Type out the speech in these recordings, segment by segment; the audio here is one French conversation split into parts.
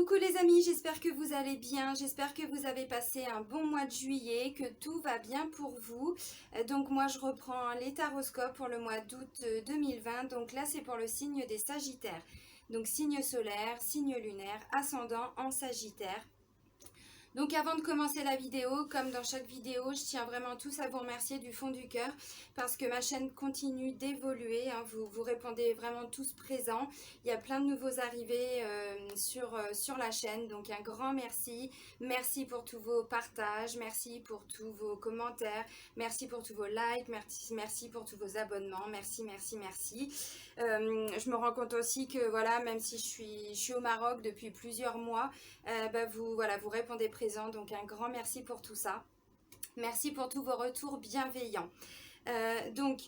Coucou les amis, j'espère que vous allez bien, j'espère que vous avez passé un bon mois de juillet, que tout va bien pour vous. Donc moi je reprends les taroscopes pour le mois d'août 2020, donc là c'est pour le signe des Sagittaires. Donc signe solaire, signe lunaire, ascendant en Sagittaire. Donc avant de commencer la vidéo, comme dans chaque vidéo, je tiens vraiment tous à vous remercier du fond du cœur parce que ma chaîne continue d'évoluer, hein, vous répondez vraiment tous présents. Il y a plein de nouveaux arrivés sur la chaîne, donc un grand merci. Merci pour tous vos partages, merci pour tous vos commentaires, merci pour tous vos likes, merci pour tous vos abonnements, merci. Je me rends compte aussi que voilà, même si je suis au Maroc depuis plusieurs mois, vous répondez présent, donc un grand merci pour tout ça. Merci pour tous vos retours bienveillants. Donc,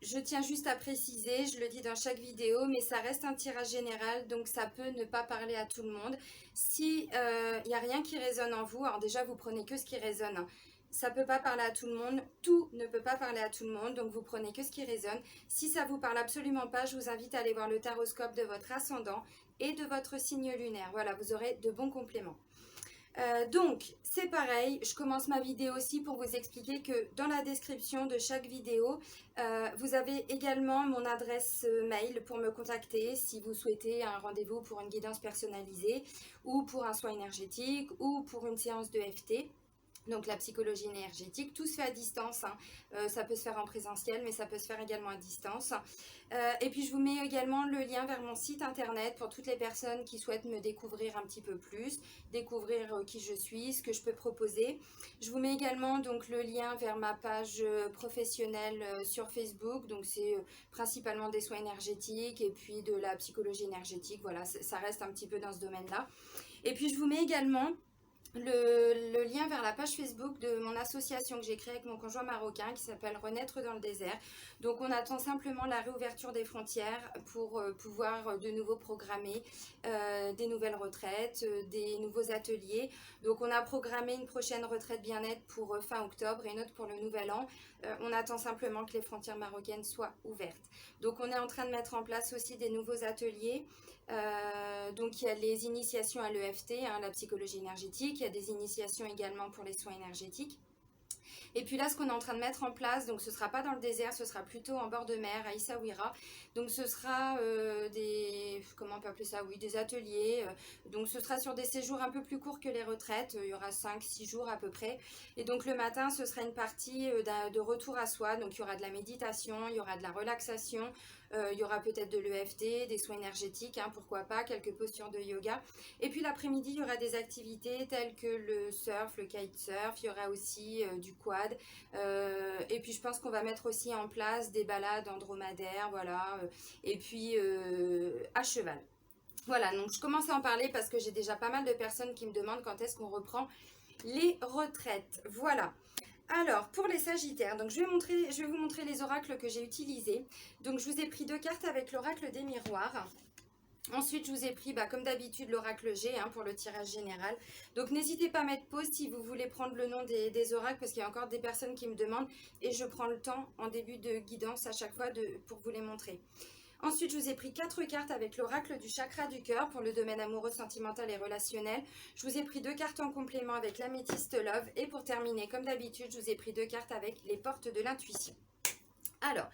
je tiens juste à préciser, je le dis dans chaque vidéo, mais ça reste un tirage général, donc ça peut ne pas parler à tout le monde. Si il n'y a rien qui résonne en vous, alors déjà vous prenez que ce qui résonne, hein. Ça ne peut pas parler à tout le monde, tout ne peut pas parler à tout le monde, donc vous prenez que ce qui résonne. Si ça vous parle absolument pas, je vous invite à aller voir le taroscope de votre ascendant et de votre signe lunaire. Voilà, vous aurez de bons compléments. Donc, c'est pareil, je commence ma vidéo aussi pour vous expliquer que dans la description de chaque vidéo, vous avez également mon adresse mail pour me contacter si vous souhaitez un rendez-vous pour une guidance personnalisée ou pour un soin énergétique ou pour une séance de FT. Donc la psychologie énergétique, tout se fait à distance, hein. Ça peut se faire en présentiel, mais ça peut se faire également à distance. Et puis je vous mets également le lien vers mon site internet pour toutes les personnes qui souhaitent me découvrir un petit peu plus, découvrir qui je suis, ce que je peux proposer. Je vous mets également donc le lien vers ma page professionnelle sur Facebook, donc c'est principalement des soins énergétiques et puis de la psychologie énergétique, voilà, ça reste un petit peu dans ce domaine-là. Et puis je vous mets également le lien vers la page Facebook de mon association que j'ai créée avec mon conjoint marocain qui s'appelle Renaître dans le désert. Donc on attend simplement la réouverture des frontières pour pouvoir de nouveau programmer des nouvelles retraites, des nouveaux ateliers. Donc on a programmé une prochaine retraite bien-être pour fin octobre et une autre pour le nouvel an. On attend simplement que les frontières marocaines soient ouvertes. Donc on est en train de mettre en place aussi des nouveaux ateliers. Donc il y a les initiations à l'EFT, hein, la psychologie énergétique, il y a des initiations également pour les soins énergétiques. Et puis là, ce qu'on est en train de mettre en place, donc ce ne sera pas dans le désert, ce sera plutôt en bord de mer, à Essaouira. Donc ce sera comment on peut appeler ça? Oui, des ateliers. Donc ce sera sur des séjours un peu plus courts que les retraites. Il y aura 5-6 jours à peu près. Et donc le matin, ce sera une partie de retour à soi. Donc il y aura de la méditation, il y aura de la relaxation, il y aura peut-être de l'EFT, des soins énergétiques, hein, pourquoi pas, quelques postures de yoga. Et puis l'après-midi, il y aura des activités telles que le surf, le kitesurf, il y aura aussi du quad. Et puis je pense qu'on va mettre aussi en place des balades en dromadaire, voilà, et puis à cheval. Voilà, donc je commence à en parler parce que j'ai déjà pas mal de personnes qui me demandent quand est-ce qu'on reprend les retraites. Voilà. Alors, pour les Sagittaires, donc je vais vous montrer les oracles que j'ai utilisés. Donc je vous ai pris 2 cartes avec l'oracle des miroirs. Ensuite, je vous ai pris, comme d'habitude, l'oracle G, hein, pour le tirage général. Donc, n'hésitez pas à mettre pause si vous voulez prendre le nom des oracles, parce qu'il y a encore des personnes qui me demandent, et je prends le temps en début de guidance à chaque fois pour vous les montrer. Ensuite, je vous ai pris 4 cartes avec l'oracle du chakra du cœur pour le domaine amoureux, sentimental et relationnel. Je vous ai pris 2 cartes en complément avec l'améthyste love. Et pour terminer, comme d'habitude, je vous ai pris 2 cartes avec les portes de l'intuition. Alors,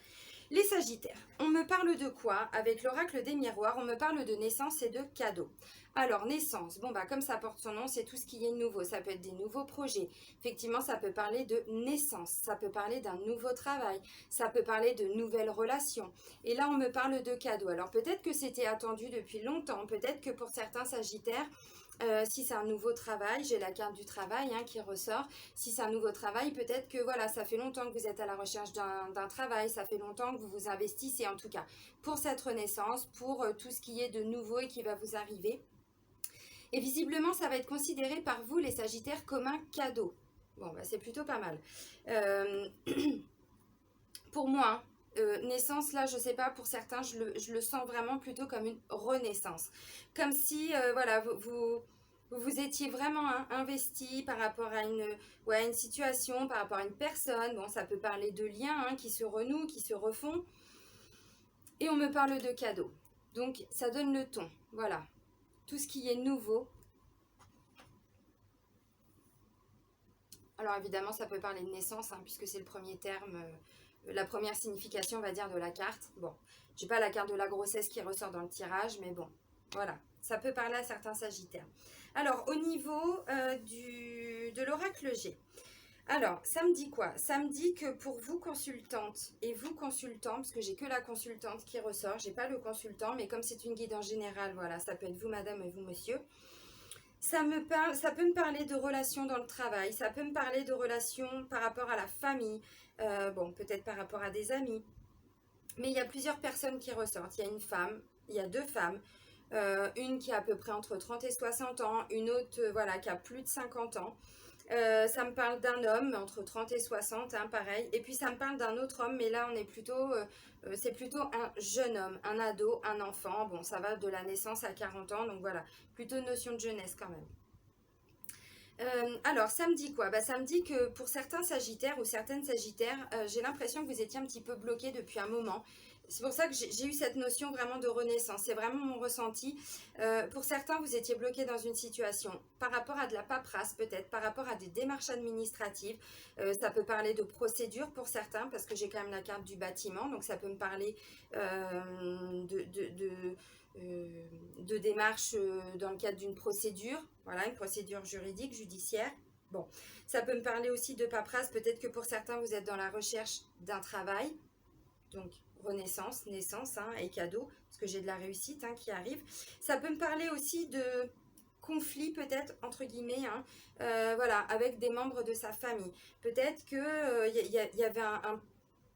les Sagittaires, on me parle de quoi? Avec l'oracle des miroirs, on me parle de naissance et de cadeaux. Alors, naissance, comme ça porte son nom, c'est tout ce qui est nouveau. Ça peut être des nouveaux projets. Effectivement, ça peut parler de naissance. Ça peut parler d'un nouveau travail. Ça peut parler de nouvelles relations. Et là, on me parle de cadeaux. Alors, peut-être que c'était attendu depuis longtemps. Peut-être que pour certains Sagittaires, si c'est un nouveau travail, j'ai la carte du travail, hein, qui ressort. Si c'est un nouveau travail, peut-être que voilà, ça fait longtemps que vous êtes à la recherche d'un travail, ça fait longtemps que vous vous investissez en tout cas pour cette renaissance, pour tout ce qui est de nouveau et qui va vous arriver. Et visiblement, ça va être considéré par vous, les Sagittaires, comme un cadeau. Bon, c'est plutôt pas mal. Pour moi, naissance, là, je sais pas, pour certains, je le sens vraiment plutôt comme une renaissance. Comme si, voilà, vous étiez vraiment investi par rapport à une situation, par rapport à une personne. Bon, ça peut parler de liens, hein, qui se renouent, qui se refont. Et on me parle de cadeaux. Donc, ça donne le ton. Voilà. Tout ce qui est nouveau Alors évidemment, ça peut parler de naissance, hein, puisque c'est le premier terme, la première signification, on va dire, de la carte. Bon, j'ai pas la carte de la grossesse qui ressort dans le tirage, mais bon, voilà. Ça peut parler à certains sagittaires. Alors, au niveau de l'oracle G. Alors, ça me dit quoi? Ça me dit que pour vous consultantes et vous consultants, parce que j'ai que la consultante qui ressort, j'ai pas le consultant, mais comme c'est une guide en général, voilà, ça peut être vous madame et vous monsieur. Ça peut me parler de relations dans le travail, ça peut me parler de relations par rapport à la famille, bon, peut-être par rapport à des amis. Mais il y a plusieurs personnes qui ressortent. Il y a une femme, il y a deux femmes, une qui a à peu près entre 30 et 60 ans, une autre voilà, qui a plus de 50 ans. Ça me parle d'un homme entre 30 et 60, hein, pareil. Et puis ça me parle d'un autre homme, mais là on est plutôt, c'est plutôt un jeune homme, un ado, un enfant. Bon, ça va de la naissance à 40 ans, donc voilà, plutôt une notion de jeunesse quand même. Alors, ça me dit quoi? Bah, ça me dit que pour certains sagittaires ou certaines sagittaires, j'ai l'impression que vous étiez un petit peu bloqué depuis un moment. C'est pour ça que j'ai eu cette notion vraiment de renaissance. C'est vraiment mon ressenti. Pour certains, vous étiez bloqué dans une situation par rapport à de la paperasse peut-être, par rapport à des démarches administratives. Ça peut parler de procédure pour certains parce que j'ai quand même la carte du bâtiment. Donc ça peut me parler de démarches dans le cadre d'une procédure. Voilà, une procédure juridique, judiciaire. Bon, ça peut me parler aussi de paperasse. Peut-être que pour certains, vous êtes dans la recherche d'un travail. Donc, renaissance, naissance, hein, et cadeau, parce que j'ai de la réussite hein, qui arrive. Ça peut me parler aussi de conflit peut-être, entre guillemets, hein, voilà, avec des membres de sa famille. Peut-être qu'il y avait un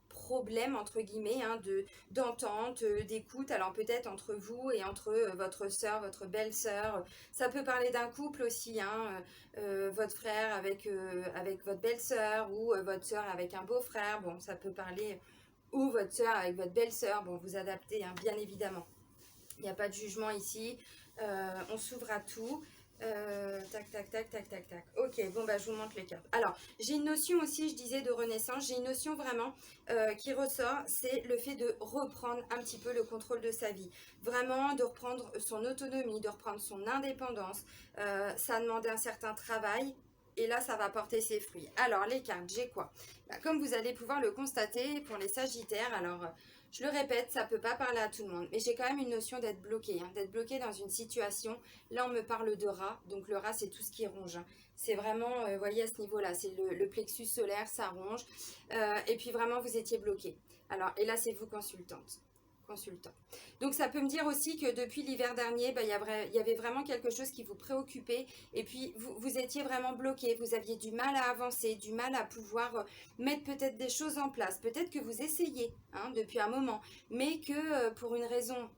problème, entre guillemets, hein, d'entente, d'écoute, alors peut-être entre vous et entre votre soeur, votre belle-sœur. Ça peut parler d'un couple aussi, hein, votre frère avec votre belle-sœur ou votre soeur avec un beau-frère. Bon, ça peut parler ou votre soeur avec votre belle-sœur. Bon, vous adaptez, hein, bien évidemment. Il n'y a pas de jugement ici. On s'ouvre à tout. Tac, tac, tac, tac, tac, tac. Ok, bon, bah, je vous montre les cartes. Alors, j'ai une notion aussi, je disais, de renaissance. J'ai une notion vraiment qui ressort, c'est le fait de reprendre un petit peu le contrôle de sa vie. Vraiment, de reprendre son autonomie, de reprendre son indépendance. Ça demande un certain travail. Et là, ça va porter ses fruits. Alors, les cartes, j'ai quoi? Bah, comme vous allez pouvoir le constater, pour les sagittaires, alors... je le répète, ça ne peut pas parler à tout le monde, mais j'ai quand même une notion d'être bloqué, hein, d'être bloqué dans une situation. Là, on me parle de rat, donc le rat, c'est tout ce qui ronge. Hein. C'est vraiment, vous voyez, à ce niveau-là, c'est le plexus solaire, ça ronge. Et puis vraiment, vous étiez bloqué. Alors, et là, c'est vous, consultant. Donc ça peut me dire aussi que depuis l'hiver dernier, bah, y avait vraiment quelque chose qui vous préoccupait et puis vous étiez vraiment bloqué, vous aviez du mal à avancer, du mal à pouvoir mettre peut-être des choses en place. Peut-être que vous essayez hein, depuis un moment, mais que pour une raison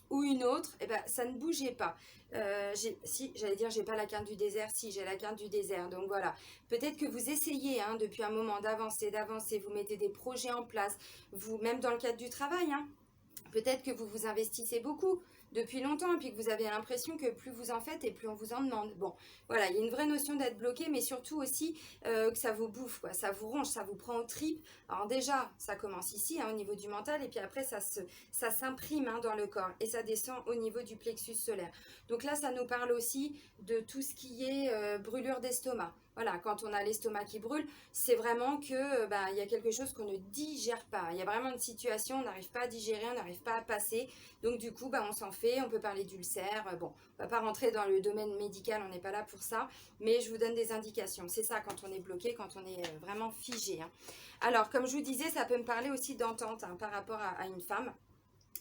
ou une autre, eh ben, ça ne bougeait pas. Si, j'allais dire, j'ai pas la carte du désert, si, j'ai la carte du désert. Donc voilà, peut-être que vous essayez hein, depuis un moment d'avancer, vous mettez des projets en place, vous, même dans le cadre du travail, hein, peut-être que vous vous investissez beaucoup depuis longtemps et puis que vous avez l'impression que plus vous en faites et plus on vous en demande. Bon, voilà, il y a une vraie notion d'être bloqué, mais surtout aussi que ça vous bouffe, quoi, ça vous ronge, ça vous prend aux tripes. Alors déjà, ça commence ici, hein, au niveau du mental, et puis après, ça s'imprime hein, dans le corps et ça descend au niveau du plexus solaire. Donc là, ça nous parle aussi de tout ce qui est brûlure d'estomac. Voilà, quand on a l'estomac qui brûle, c'est vraiment que il y a quelque chose qu'on ne digère pas. Il y a vraiment une situation, on n'arrive pas à digérer, on n'arrive pas à passer. Donc du coup, on s'en fait, on peut parler d'ulcère. Bon, on va pas rentrer dans le domaine médical, on n'est pas là pour ça. Mais je vous donne des indications. C'est ça quand on est bloqué, quand on est vraiment figé. Hein. Alors, comme je vous disais, ça peut me parler aussi d'entente hein, par rapport à une femme.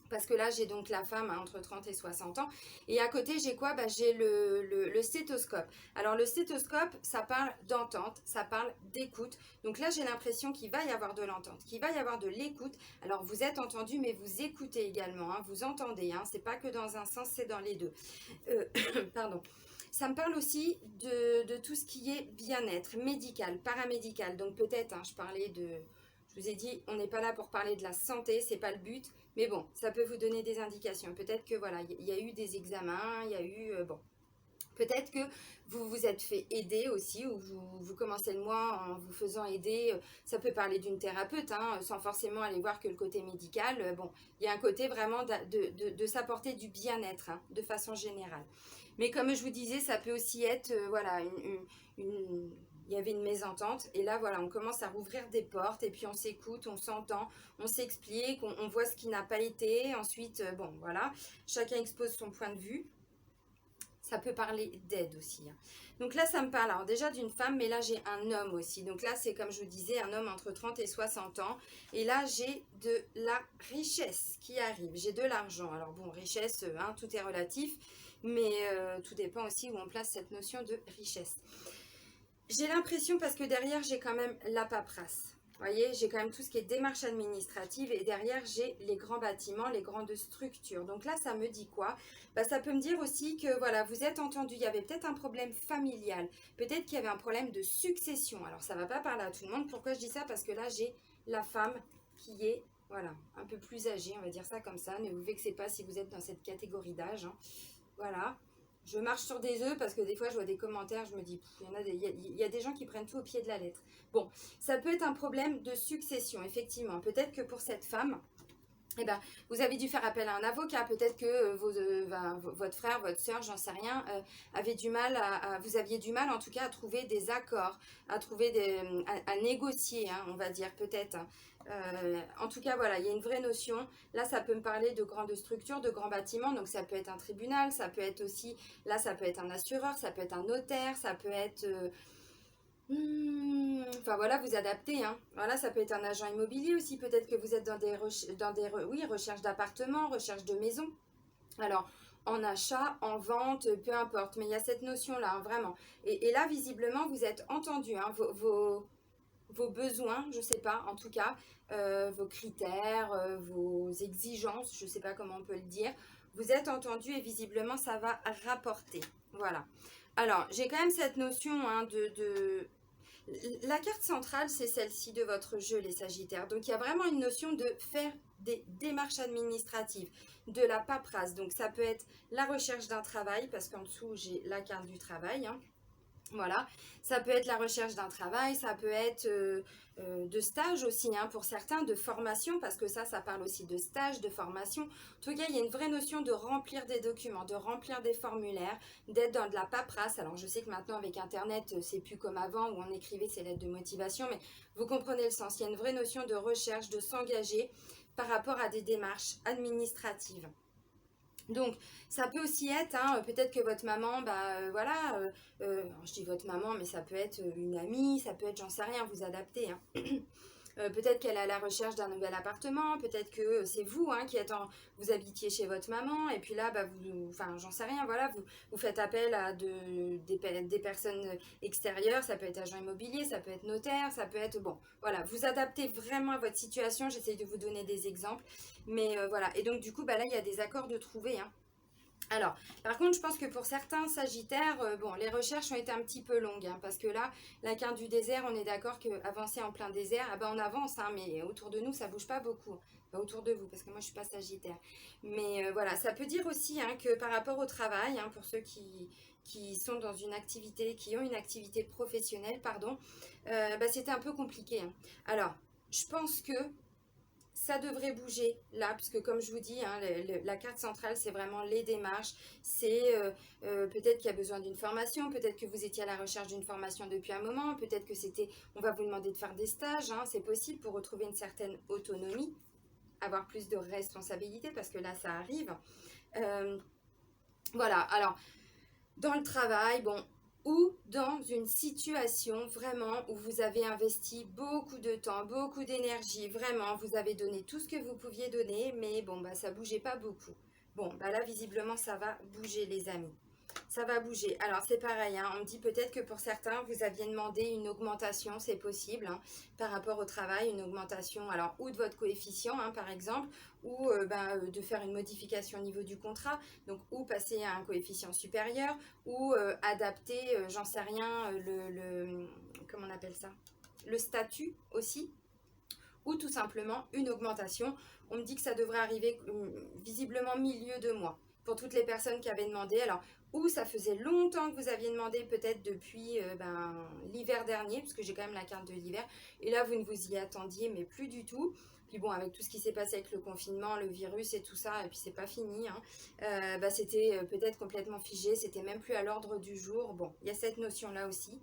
Parce que là, j'ai donc la femme hein, entre 30 et 60 ans. Et à côté, j'ai quoi? J'ai le stéthoscope. Alors, le stéthoscope, ça parle d'entente, ça parle d'écoute. Donc là, j'ai l'impression qu'il va y avoir de l'entente, qu'il va y avoir de l'écoute. Alors, vous êtes entendu, mais vous écoutez également. Hein, vous entendez. Hein, c'est pas que dans un sens, c'est dans les deux. Pardon. Ça me parle aussi de tout ce qui est bien-être, médical, paramédical. Donc peut-être, hein, je parlais de... Je vous ai dit, on n'est pas là pour parler de la santé, c'est pas le but. Mais bon, ça peut vous donner des indications. Peut-être que voilà, il y a eu des examens, il y a eu... Peut-être que vous vous êtes fait aider aussi, ou vous commencez le mois en vous faisant aider. Ça peut parler d'une thérapeute, hein, sans forcément aller voir que le côté médical. Bon, il y a un côté vraiment de s'apporter du bien-être, hein, de façon générale. Mais comme je vous disais, ça peut aussi être, voilà, il y avait une mésentente. Et là, voilà, on commence à rouvrir des portes. Et puis, on s'écoute, on s'entend, on s'explique, on voit ce qui n'a pas été. Ensuite, bon, voilà, chacun expose son point de vue. Ça peut parler d'aide aussi, hein. Donc là, ça me parle alors déjà d'une femme, mais là, j'ai un homme aussi. Donc là, c'est comme je vous disais, un homme entre 30 et 60 ans. Et là, j'ai de la richesse qui arrive. J'ai de l'argent. Alors bon, richesse, hein, tout est relatif, mais tout dépend aussi où on place cette notion de richesse. J'ai l'impression, parce que derrière, j'ai quand même la paperasse. Vous voyez, j'ai quand même tout ce qui est démarche administrative et derrière, j'ai les grands bâtiments, les grandes structures. Donc là, ça me dit quoi? Bah, ça peut me dire aussi que voilà, vous êtes entendu, il y avait peut-être un problème familial, peut-être qu'il y avait un problème de succession. Alors, ça ne va pas parler à tout le monde. Pourquoi je dis ça? Parce que là, j'ai la femme qui est, voilà, un peu plus âgée, on va dire ça comme ça. Ne vous vexez pas si vous êtes dans cette catégorie d'âge, hein. Voilà. Je marche sur des œufs parce que des fois je vois des commentaires, je me dis, il y a des gens qui prennent tout au pied de la lettre. Bon, ça peut être un problème de succession, effectivement. Peut-être que pour cette femme, eh ben, vous avez dû faire appel à un avocat. Peut-être que votre frère, votre soeur, j'en sais rien, avait du mal vous aviez du mal en tout cas à trouver des accords, à trouver à négocier, hein, on va dire peut-être. En tout cas, voilà, il y a une vraie notion. Là, ça peut me parler de grandes structures, de grands bâtiments. Donc, ça peut être un tribunal, ça peut être aussi, là, ça peut être un assureur, ça peut être un notaire, ça peut être... enfin voilà, vous adaptez, hein. Voilà, ça peut être un agent immobilier aussi. Peut-être que vous êtes dans oui, recherches d'appartements, recherche de maisons. Alors, en achat, en vente, peu importe. Mais il y a cette notion-là, hein, vraiment. Et là, visiblement, vous êtes entendu, hein, vos besoins, je sais pas, en tout cas, vos critères, vos exigences, je sais pas comment on peut le dire. Vous êtes entendu et visiblement, ça va rapporter. Voilà. Alors, j'ai quand même cette notion, hein, La carte centrale, c'est celle-ci de votre jeu, les Sagittaires. Donc, il y a vraiment une notion de faire des démarches administratives, de la paperasse. Donc, ça peut être la recherche d'un travail, parce qu'en dessous, j'ai la carte du travail, hein. Voilà, ça peut être la recherche d'un travail, ça peut être de stage aussi, hein, pour certains, de formation, parce que ça parle aussi de stage, de formation. En tout cas, il y a une vraie notion de remplir des documents, de remplir des formulaires, d'être dans de la paperasse. Alors, je sais que maintenant, avec Internet, c'est plus comme avant, où on écrivait ses lettres de motivation, mais vous comprenez le sens. Il y a une vraie notion de recherche, de s'engager par rapport à des démarches administratives. Donc, ça peut aussi être, hein, peut-être que votre maman, voilà, je dis votre maman, mais ça peut être une amie, ça peut être, j'en sais rien, vous adaptez, hein. Peut-être qu'elle est à la recherche d'un nouvel appartement, peut-être que c'est vous, hein, vous habitiez chez votre maman, et puis là, enfin, j'en sais rien, voilà, vous faites appel à des personnes extérieures, ça peut être agent immobilier, ça peut être notaire, ça peut être, bon, voilà, vous adaptez vraiment à votre situation, j'essaye de vous donner des exemples, mais voilà, et donc du coup, là, il y a des accords de trouver, hein. Alors, par contre, je pense que pour certains Sagittaires, bon, les recherches ont été un petit peu longues, hein, parce que là, la carte du désert, on est d'accord qu'avancer en plein désert, ah ben on avance, hein, mais autour de nous, ça bouge pas beaucoup. Enfin, autour de vous, parce que moi, je suis pas Sagittaire. Mais voilà, ça peut dire aussi, hein, que par rapport au travail, hein, pour ceux qui sont dans une activité, qui ont une activité professionnelle, pardon, c'était un peu compliqué, hein. Alors, je pense que ça devrait bouger là, parce que comme je vous dis, hein, la carte centrale, c'est vraiment les démarches. C'est peut-être qu'il y a besoin d'une formation, peut-être que vous étiez à la recherche d'une formation depuis un moment, peut-être que on va vous demander de faire des stages, hein, c'est possible pour retrouver une certaine autonomie, avoir plus de responsabilités, parce que là, ça arrive. Voilà, alors, dans le travail, bon, ou dans une situation vraiment où vous avez investi beaucoup de temps, beaucoup d'énergie, vraiment, vous avez donné tout ce que vous pouviez donner, mais bon, ça bougeait pas beaucoup. Bon, là, visiblement, ça va bouger, les amis. Ça va bouger. Alors, c'est pareil, hein, on me dit peut-être que pour certains, vous aviez demandé une augmentation, c'est possible, hein, par rapport au travail, une augmentation, alors, ou de votre coefficient, hein, par exemple, ou de faire une modification au niveau du contrat, donc, ou passer à un coefficient supérieur, ou adapter, j'en sais rien, comment on appelle ça? Le statut aussi, ou tout simplement une augmentation. On me dit que ça devrait arriver visiblement milieu de mois pour toutes les personnes qui avaient demandé. Alors, ou ça faisait longtemps que vous aviez demandé, peut-être depuis l'hiver dernier, parce que j'ai quand même la carte de l'hiver, et là vous ne vous y attendiez, mais plus du tout. Puis bon, avec tout ce qui s'est passé avec le confinement, le virus et tout ça, et puis c'est pas fini, hein, c'était peut-être complètement figé, c'était même plus à l'ordre du jour. Bon, il y a cette notion-là aussi.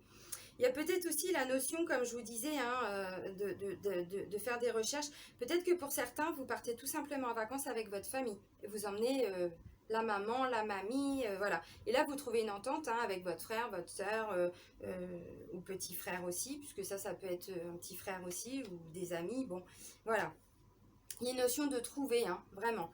Il y a peut-être aussi la notion, comme je vous disais, hein, de faire des recherches. Peut-être que pour certains, vous partez tout simplement en vacances avec votre famille. Et vous emmenez la maman, la mamie, voilà. Et là, vous trouvez une entente hein, avec votre frère, votre soeur, ou petit frère aussi, puisque ça peut être un petit frère aussi, ou des amis. Bon, voilà. Il y a une notion de trouver, hein, vraiment.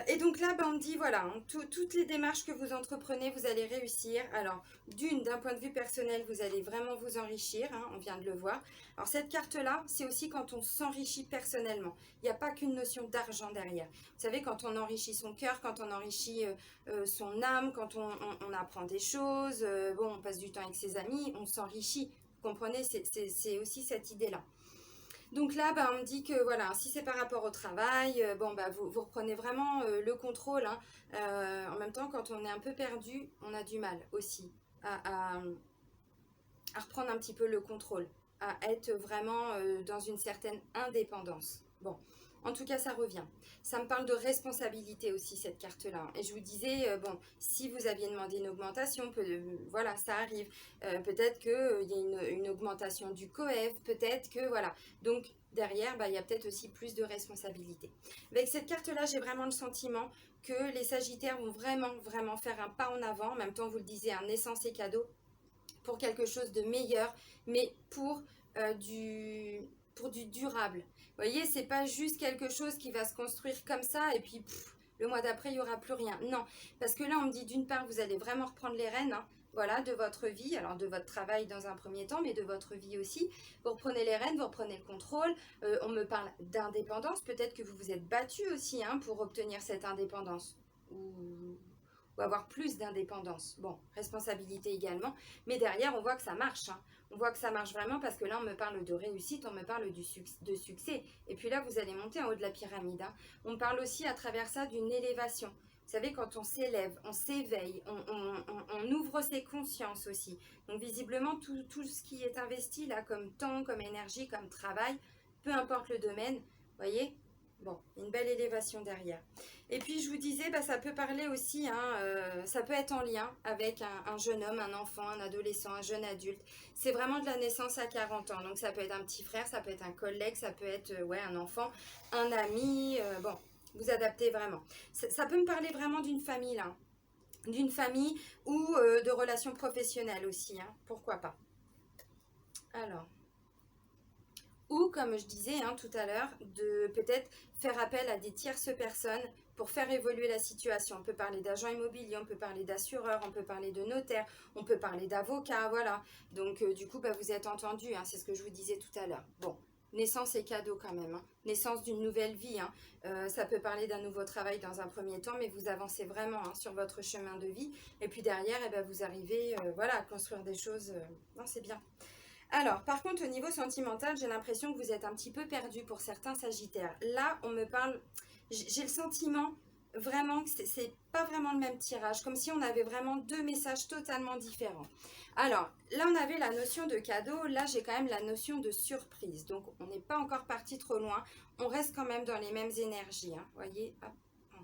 Et donc là, on me dit, voilà, hein, toutes les démarches que vous entreprenez, vous allez réussir. Alors, d'un point de vue personnel, vous allez vraiment vous enrichir, hein, on vient de le voir. Alors, cette carte-là, c'est aussi quand on s'enrichit personnellement. Il n'y a pas qu'une notion d'argent derrière. Vous savez, quand on enrichit son cœur, quand on enrichit son âme, quand on apprend des choses, on passe du temps avec ses amis, on s'enrichit. Vous comprenez, c'est aussi cette idée-là. Donc là, on me dit que voilà, si c'est par rapport au travail, vous reprenez vraiment le contrôle, hein. En même temps, quand on est un peu perdu, on a du mal aussi à reprendre un petit peu le contrôle, à être vraiment dans une certaine indépendance. Bon, en tout cas, ça revient. Ça me parle de responsabilité aussi, cette carte-là. Et je vous disais, si vous aviez demandé une augmentation, voilà, ça arrive. Peut-être qu'il y a une augmentation du COEF, peut-être que, voilà. Donc, derrière, il y a peut-être aussi plus de responsabilité. Avec cette carte-là, j'ai vraiment le sentiment que les Sagittaires vont vraiment, vraiment faire un pas en avant. En même temps, vous le disiez, un naissance et cadeau pour quelque chose de meilleur, mais pour du durable. Vous voyez, c'est pas juste quelque chose qui va se construire comme ça et puis le mois d'après, il n'y aura plus rien. Non, parce que là, on me dit d'une part, vous allez vraiment reprendre les rênes, hein, voilà, de votre vie, alors de votre travail dans un premier temps, mais de votre vie aussi. Vous reprenez les rênes, vous reprenez le contrôle. On me parle d'indépendance. Peut-être que vous vous êtes battu aussi hein, pour obtenir cette indépendance. Ou avoir plus d'indépendance. Bon, responsabilité également. Mais derrière, on voit que ça marche. Hein. On voit que ça marche vraiment parce que là, on me parle de réussite, on me parle de succès. Et puis là, vous allez monter en haut de la pyramide. Hein. On me parle aussi à travers ça d'une élévation. Vous savez, quand on s'élève, on s'éveille, on ouvre ses consciences aussi. Donc visiblement, tout ce qui est investi là, comme temps, comme énergie, comme travail, peu importe le domaine, voyez, bon, une belle élévation derrière. Et puis je vous disais, ça peut parler aussi, hein, ça peut être en lien avec un jeune homme, un enfant, un adolescent, un jeune adulte. C'est vraiment de la naissance à 40 ans. Donc ça peut être un petit frère, ça peut être un collègue, ça peut être un enfant, un ami. Vous adaptez vraiment. Ça peut me parler vraiment d'une famille là. D'une famille ou de relations professionnelles aussi. Hein, pourquoi pas. Alors. Ou, comme je disais hein, tout à l'heure, de peut-être faire appel à des tierces personnes pour faire évoluer la situation. On peut parler d'agents immobiliers, on peut parler d'assureurs, on peut parler de notaires, on peut parler d'avocats, voilà. Donc, du coup, vous êtes entendus, hein, c'est ce que je vous disais tout à l'heure. Bon, naissance et cadeau quand même, hein. Naissance d'une nouvelle vie. Hein. Ça peut parler d'un nouveau travail dans un premier temps, mais vous avancez vraiment hein, sur votre chemin de vie. Et puis derrière, vous arrivez à construire des choses. Non, c'est bien. Alors, par contre, au niveau sentimental, j'ai l'impression que vous êtes un petit peu perdu pour certains Sagittaires. Là, on me parle, j'ai le sentiment vraiment que c'est pas vraiment le même tirage, comme si on avait vraiment deux messages totalement différents. Alors, là, on avait la notion de cadeau, là, j'ai quand même la notion de surprise. Donc, on n'est pas encore parti trop loin, on reste quand même dans les mêmes énergies. Hein. Vous voyez, hop.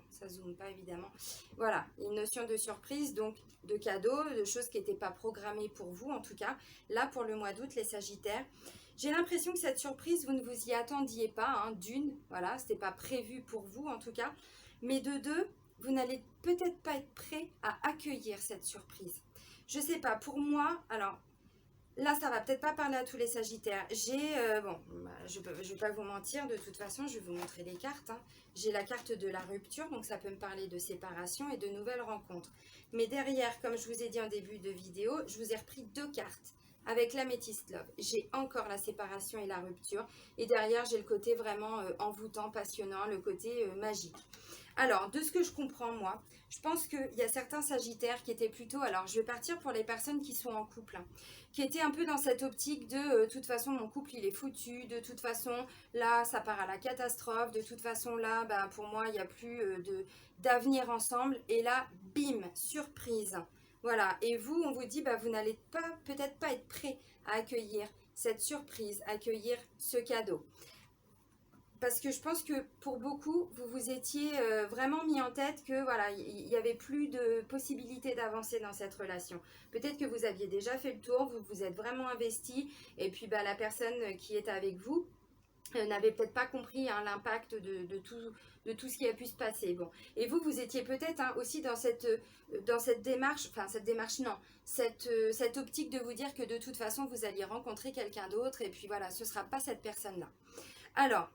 Ça zoome pas évidemment. Voilà, une notion de surprise, donc de cadeau, de choses qui n'étaient pas programmées pour vous en tout cas. Là pour le mois d'août, les Sagittaires, j'ai l'impression que cette surprise, vous ne vous y attendiez pas. Hein, d'une, voilà, c'était pas prévu pour vous en tout cas. Mais de deux, vous n'allez peut-être pas être prêt à accueillir cette surprise. Je sais pas, pour moi, alors... Là, ça va peut-être pas parler à tous les Sagittaires. Je vais pas vous mentir, de toute façon, je vais vous montrer les cartes. Hein. J'ai la carte de la rupture, donc ça peut me parler de séparation et de nouvelles rencontres. Mais derrière, comme je vous ai dit en début de vidéo, je vous ai repris deux cartes avec l'Améthyst Love. J'ai encore la séparation et la rupture. Et derrière, j'ai le côté vraiment envoûtant, passionnant, le côté magique. Alors, de ce que je comprends, moi, je pense qu'il y a certains sagittaires qui étaient plutôt... Alors, je vais partir pour les personnes qui sont en couple, hein, qui étaient un peu dans cette optique de toute façon, mon couple, il est foutu. De toute façon, là, ça part à la catastrophe. De toute façon, là, bah, pour moi, il n'y a plus d'avenir ensemble. Et là, bim, surprise. Voilà. Et vous, on vous dit, bah, vous n'allez pas, peut-être pas être prêt à accueillir cette surprise, accueillir ce cadeau. Parce que je pense que pour beaucoup, vous vous étiez vraiment mis en tête que voilà, il n'y avait plus de possibilité d'avancer dans cette relation. Peut-être que vous aviez déjà fait le tour, vous vous êtes vraiment investi, et puis bah, la personne qui est avec vous n'avait peut-être pas compris hein, l'impact de tout ce qui a pu se passer. Bon. Et vous, vous étiez peut-être hein, aussi dans cette démarche, enfin cette démarche non, cette optique de vous dire que de toute façon, vous alliez rencontrer quelqu'un d'autre, et puis voilà, ce ne sera pas cette personne-là. Alors,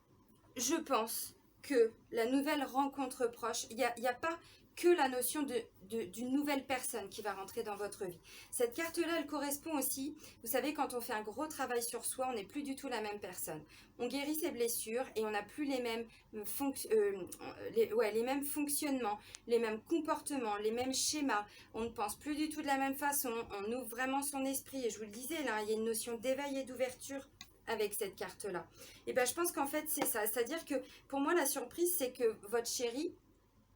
je pense que la nouvelle rencontre proche, il n'y a pas que la notion d'une nouvelle personne qui va rentrer dans votre vie. Cette carte-là, elle correspond aussi, vous savez, quand on fait un gros travail sur soi, on n'est plus du tout la même personne. On guérit ses blessures et on n'a plus les mêmes, les mêmes fonctionnements, les mêmes comportements, les mêmes schémas. On ne pense plus du tout de la même façon, on ouvre vraiment son esprit. Et je vous le disais, là, il y a une notion d'éveil et d'ouverture avec cette carte-là. Et ben je pense qu'en fait, c'est ça. C'est-à-dire que pour moi, la surprise, c'est que votre chérie,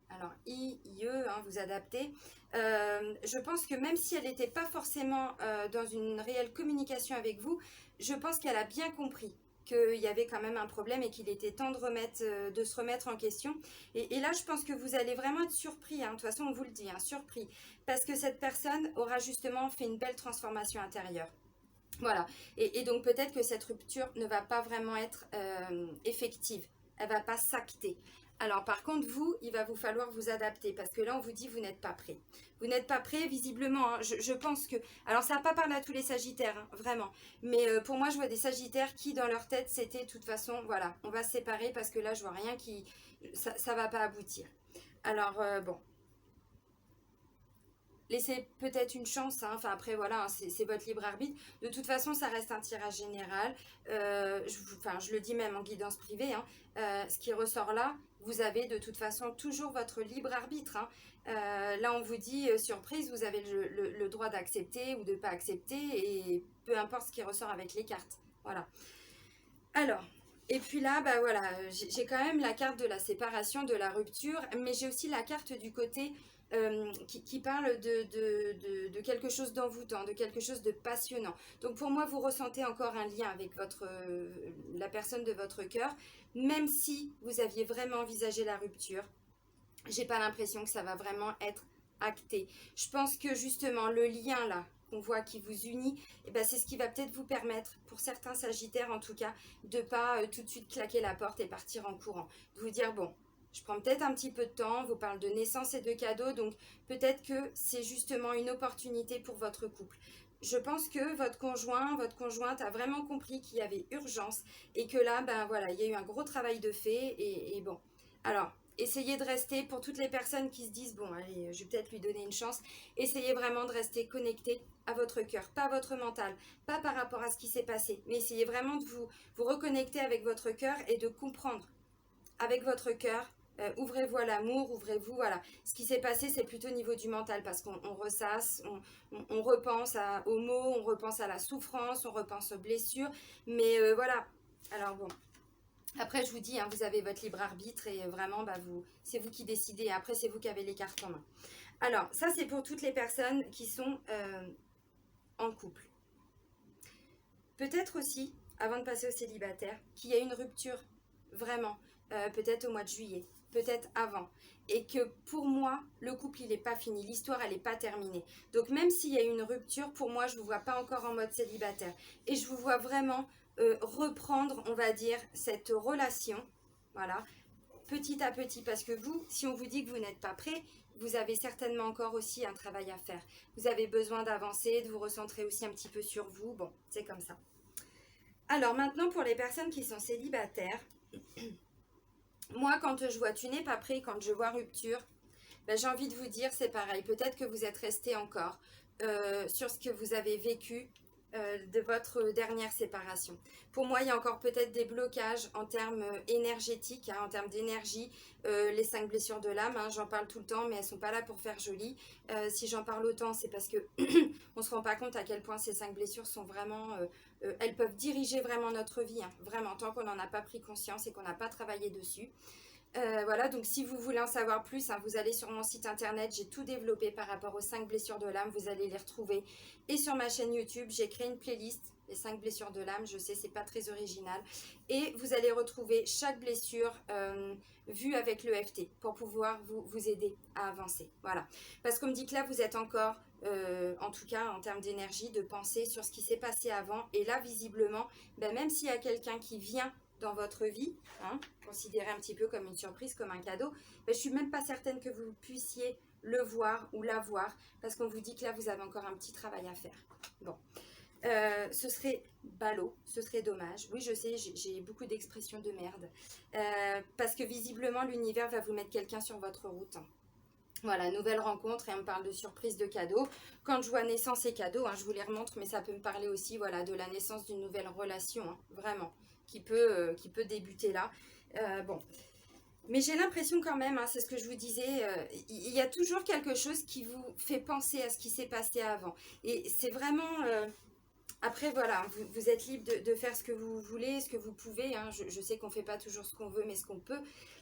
alors IE, hein, vous adaptez, je pense que même si elle n'était pas forcément dans une réelle communication avec vous, je pense qu'elle a bien compris qu'il y avait quand même un problème et qu'il était temps de se remettre en question. Et là, je pense que vous allez vraiment être surpris. Hein. De toute façon, on vous le dit, hein, surpris. Parce que cette personne aura justement fait une belle transformation intérieure. Voilà. Et donc peut-être que cette rupture ne va pas vraiment être effective. Elle ne va pas s'acter. Alors par contre, vous, il va vous falloir vous adapter parce que là, on vous dit vous n'êtes pas prêt. Vous n'êtes pas prêt, visiblement. Hein, je pense que... Alors ça va pas parler à tous les sagittaires, hein, vraiment. Mais pour moi, je vois des sagittaires qui, dans leur tête, c'était de toute façon, voilà, on va se séparer parce que là, je vois rien qui... Ça ne va pas aboutir. Alors, bon, laissez peut-être une chance, hein. Enfin après voilà, hein, c'est votre libre arbitre. De toute façon, ça reste un tirage général. Je le dis même en guidance privée, hein. Ce qui ressort là, vous avez de toute façon toujours votre libre arbitre. Hein. Là, on vous dit surprise, vous avez le droit d'accepter ou de ne pas accepter, et peu importe ce qui ressort avec les cartes. Voilà. Alors, et puis là, bah voilà, j'ai quand même la carte de la séparation, de la rupture, mais j'ai aussi la carte du côté qui parle de quelque chose d'envoûtant, de quelque chose de passionnant. Donc pour moi, vous ressentez encore un lien avec la personne de votre cœur, même si vous aviez vraiment envisagé la rupture. J'ai pas l'impression que ça va vraiment être acté. Je pense que justement le lien là qu'on voit qui vous unit, eh ben, c'est ce qui va peut-être vous permettre, pour certains sagittaires en tout cas, de pas tout de suite claquer la porte et partir en courant. De vous dire bon, je prends peut-être un petit peu de temps, vous parle de naissance et de cadeaux, donc peut-être que c'est justement une opportunité pour votre couple. Je pense que votre conjointe a vraiment compris qu'il y avait urgence et que là, ben voilà, il y a eu un gros travail de fait et bon. Alors, essayez de rester, pour toutes les personnes qui se disent, bon, allez, je vais peut-être lui donner une chance, essayez vraiment de rester connecté à votre cœur, pas à votre mental, pas par rapport à ce qui s'est passé, mais essayez vraiment de vous reconnecter avec votre cœur et de comprendre avec votre cœur. Ouvrez-vous à l'amour, ouvrez-vous, voilà. Ce qui s'est passé, c'est plutôt au niveau du mental, parce qu'on ressasse, on repense aux mots, on repense à la souffrance, on repense aux blessures, mais voilà. Alors bon, après, je vous dis, hein, vous avez votre libre arbitre et vraiment, bah, c'est vous qui décidez. Après, c'est vous qui avez les cartes en main. Alors, ça, c'est pour toutes les personnes qui sont en couple. Peut-être aussi, avant de passer au célibataire, qu'il y a une rupture, vraiment, peut-être au mois de juillet, peut-être avant. Et que pour moi, le couple, il n'est pas fini. L'histoire, elle n'est pas terminée. Donc, même s'il y a une rupture, pour moi, je ne vous vois pas encore en mode célibataire. Et je vous vois vraiment reprendre, on va dire, cette relation, voilà, petit à petit, parce que vous, si on vous dit que vous n'êtes pas prêt, vous avez certainement encore aussi un travail à faire. Vous avez besoin d'avancer, de vous recentrer aussi un petit peu sur vous, bon, c'est comme ça. Alors maintenant, pour les personnes qui sont célibataires, moi, quand je vois tu n'es pas prêt, quand je vois rupture, ben, j'ai envie de vous dire, c'est pareil, peut-être que vous êtes resté encore sur ce que vous avez vécu de votre dernière séparation. Pour moi, il y a encore peut-être des blocages en termes énergétiques, hein, en termes d'énergie. Les 5 blessures de l'âme, hein, j'en parle tout le temps, mais elles ne sont pas là pour faire joli. Si j'en parle autant, c'est parce que on ne se rend pas compte à quel point ces 5 blessures sont vraiment... elles peuvent diriger vraiment notre vie, hein, vraiment, tant qu'on n'en a pas pris conscience et qu'on n'a pas travaillé dessus. Voilà, donc si vous voulez en savoir plus, hein, vous allez sur mon site internet, j'ai tout développé par rapport aux 5 blessures de l'âme, vous allez les retrouver. Et sur ma chaîne YouTube, j'ai créé une playlist, les 5 blessures de l'âme, je sais, c'est pas très original. Et vous allez retrouver chaque blessure vue avec l'EFT pour pouvoir vous aider à avancer. Voilà, parce qu'on me dit que là, vous êtes encore, en tout cas en termes d'énergie, de penser sur ce qui s'est passé avant. Et là, visiblement, ben, même s'il y a quelqu'un qui vient dans votre vie, hein, considérez un petit peu comme une surprise, comme un cadeau, mais je ne suis même pas certaine que vous puissiez le voir ou la voir, parce qu'on vous dit que là, vous avez encore un petit travail à faire. Bon, ce serait ballot, ce serait dommage. Oui, je sais, j'ai beaucoup d'expressions de merde, parce que visiblement, l'univers va vous mettre quelqu'un sur votre route. Voilà, nouvelle rencontre, et on me parle de surprise, de cadeau. Quand je vois naissance et cadeau, hein, je vous les remontre, mais ça peut me parler aussi, voilà, de la naissance d'une nouvelle relation, hein, vraiment, qui peut débuter là. Bon, mais j'ai l'impression quand même, hein, c'est ce que je vous disais, il y a toujours quelque chose qui vous fait penser à ce qui s'est passé avant. Et c'est vraiment... après, voilà, vous êtes libre de faire ce que vous voulez, ce que vous pouvez. Hein. Je sais qu'on ne fait pas toujours ce qu'on veut, mais ce qu'on peut.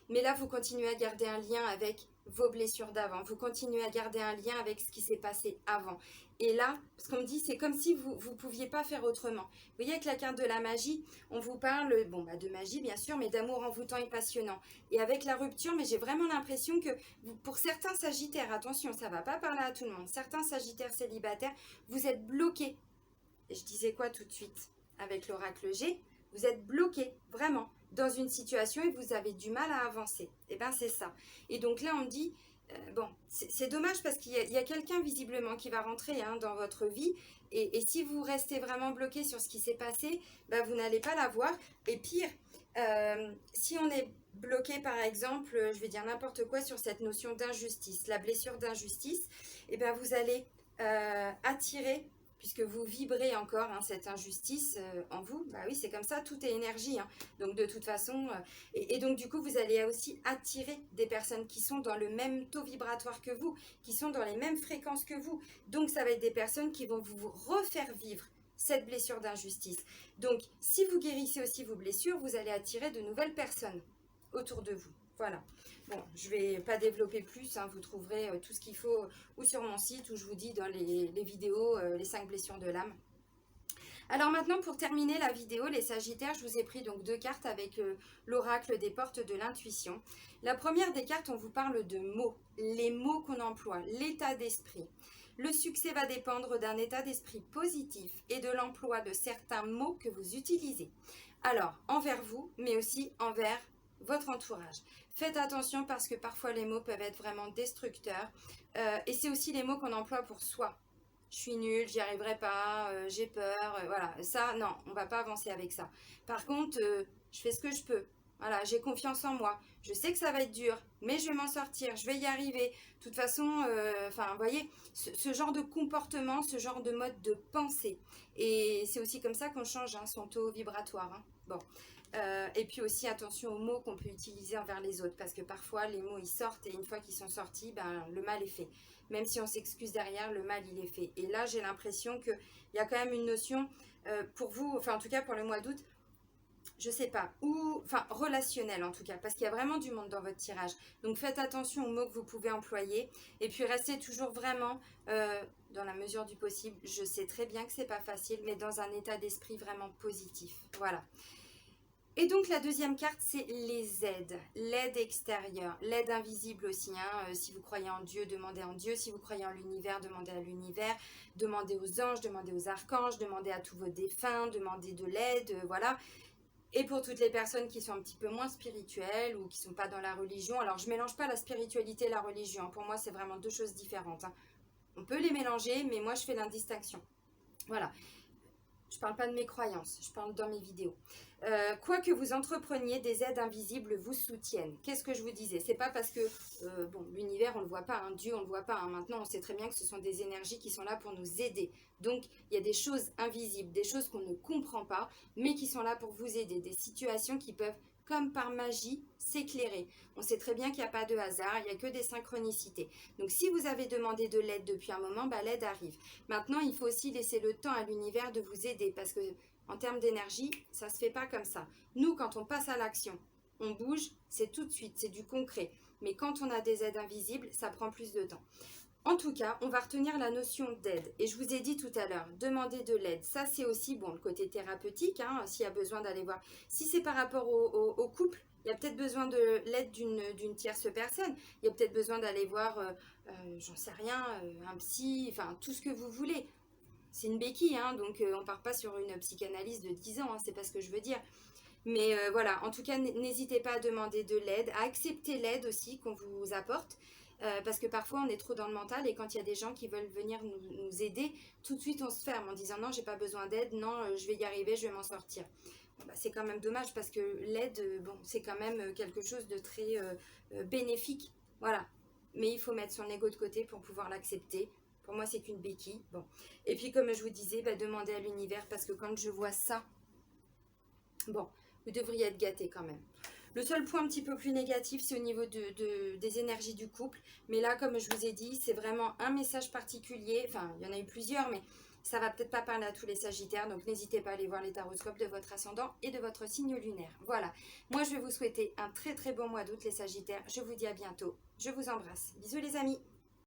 Mais là, vous continuez à garder un lien avec vos blessures d'avant. Vous continuez à garder un lien avec ce qui s'est passé avant. Et là, ce qu'on me dit, c'est comme si vous ne pouviez pas faire autrement. Vous voyez, avec la carte de la magie, on vous parle bon, bah, de magie, bien sûr, mais d'amour envoûtant et passionnant. Et avec la rupture, mais j'ai vraiment l'impression que pour certains sagittaires, attention, ça ne va pas parler à tout le monde, certains sagittaires célibataires, vous êtes bloqués. Et je disais quoi tout de suite avec l'oracle G? Vous êtes bloqué, vraiment, dans une situation et vous avez du mal à avancer. Et bien, c'est ça. Et donc là, on me dit, bon, c'est dommage parce qu'il y a quelqu'un visiblement qui va rentrer, hein, dans votre vie. Et si vous restez vraiment bloqué sur ce qui s'est passé, ben, vous n'allez pas l'avoir. Et pire, si on est bloqué, par exemple, je vais dire n'importe quoi sur cette notion d'injustice, la blessure d'injustice, et ben, vous allez attirer, puisque vous vibrez encore, hein, cette injustice en vous. Bah oui, c'est comme ça, tout est énergie, hein. Donc de toute façon, et donc du coup, vous allez aussi attirer des personnes qui sont dans le même taux vibratoire que vous, qui sont dans les mêmes fréquences que vous. Donc ça va être des personnes qui vont vous refaire vivre cette blessure d'injustice. Donc si vous guérissez aussi vos blessures, vous allez attirer de nouvelles personnes autour de vous. Voilà. Bon, je ne vais pas développer plus, hein, vous trouverez tout ce qu'il faut ou sur mon site où je vous dis dans les vidéos les 5 blessures de l'âme. Alors maintenant, pour terminer la vidéo, les Sagittaires, je vous ai pris donc 2 cartes avec l'oracle des portes de l'intuition. La première des cartes, on vous parle de mots, les mots qu'on emploie, l'état d'esprit. Le succès va dépendre d'un état d'esprit positif et de l'emploi de certains mots que vous utilisez. Alors, envers vous, mais aussi envers votre entourage. Faites attention parce que parfois les mots peuvent être vraiment destructeurs. Et c'est aussi les mots qu'on emploie pour soi. Je suis nulle, j'y arriverai pas, j'ai peur, voilà. Ça, non, on va pas avancer avec ça. Par contre, je fais ce que je peux. Voilà, j'ai confiance en moi. Je sais que ça va être dur, mais je vais m'en sortir, je vais y arriver. De toute façon, vous voyez, ce genre de comportement, ce genre de mode de pensée. Et c'est aussi comme ça qu'on change, hein, son taux vibratoire. Hein. Bon. Et puis aussi attention aux mots qu'on peut utiliser envers les autres, parce que parfois les mots ils sortent et une fois qu'ils sont sortis, ben, le mal est fait. Même si on s'excuse derrière, le mal il est fait. Et là j'ai l'impression qu'il y a quand même une notion pour vous, enfin en tout cas pour le mois d'août, je sais pas, ou enfin relationnel en tout cas, parce qu'il y a vraiment du monde dans votre tirage. Donc faites attention aux mots que vous pouvez employer et puis restez toujours vraiment dans la mesure du possible. Je sais très bien que c'est pas facile, mais dans un état d'esprit vraiment positif. Voilà. Et donc la deuxième carte, c'est les aides, l'aide extérieure, l'aide invisible aussi. Hein. Si vous croyez en Dieu, demandez en Dieu. Si vous croyez en l'univers, demandez à l'univers. Demandez aux anges, demandez aux archanges, demandez à tous vos défunts, demandez de l'aide, voilà. Et pour toutes les personnes qui sont un petit peu moins spirituelles ou qui ne sont pas dans la religion, alors je ne mélange pas la spiritualité et la religion. Pour moi, c'est vraiment 2 choses différentes. Hein. On peut les mélanger, mais moi, je fais l'indistinction. Voilà. Je ne parle pas de mes croyances, je parle dans mes vidéos. Quoi que vous entrepreniez, des aides invisibles vous soutiennent. Qu'est-ce que je vous disais? C'est pas parce que, bon, l'univers, on ne le voit pas, hein, Dieu, on ne le voit pas. Hein. Maintenant, on sait très bien que ce sont des énergies qui sont là pour nous aider. Donc, il y a des choses invisibles, des choses qu'on ne comprend pas, mais qui sont là pour vous aider. Des situations qui peuvent, comme par magie, s'éclairer. On sait très bien qu'il n'y a pas de hasard, il n'y a que des synchronicités. Donc, si vous avez demandé de l'aide depuis un moment, bah, l'aide arrive. Maintenant, il faut aussi laisser le temps à l'univers de vous aider parce que en termes d'énergie, ça ne se fait pas comme ça. Nous, quand on passe à l'action, on bouge, c'est tout de suite, c'est du concret. Mais quand on a des aides invisibles, ça prend plus de temps. En tout cas, on va retenir la notion d'aide. Et je vous ai dit tout à l'heure, demander de l'aide. Ça, c'est aussi bon, le côté thérapeutique, hein, s'il y a besoin d'aller voir. Si c'est par rapport au couple, il y a peut-être besoin de l'aide d'une tierce personne. Il y a peut-être besoin d'aller voir, j'en sais rien, un psy, enfin, tout ce que vous voulez. C'est une béquille, hein, donc on part pas sur une psychanalyse de 10 ans, hein, c'est pas ce que je veux dire. Mais voilà, en tout cas, n'hésitez pas à demander de l'aide, à accepter l'aide aussi qu'on vous apporte. Parce que parfois on est trop dans le mental et quand il y a des gens qui veulent venir nous aider, tout de suite on se ferme en disant non, j'ai pas besoin d'aide, non, je vais y arriver, je vais m'en sortir. Bah, c'est quand même dommage parce que l'aide, bon, c'est quand même quelque chose de très bénéfique. Voilà. Mais il faut mettre son ego de côté pour pouvoir l'accepter. Pour moi, c'est qu'une béquille. Bon. Et puis, comme je vous disais, bah, demandez à l'univers parce que quand je vois ça, bon, vous devriez être gâtés quand même. Le seul point un petit peu plus négatif, c'est au niveau des énergies du couple. Mais là, comme je vous ai dit, c'est vraiment un message particulier. Enfin, il y en a eu plusieurs, mais ça va peut-être pas parler à tous les Sagittaires. Donc, n'hésitez pas à aller voir les taroscopes de votre ascendant et de votre signe lunaire. Voilà. Moi, je vais vous souhaiter un très très bon mois d'août, les Sagittaires. Je vous dis à bientôt. Je vous embrasse. Bisous les amis.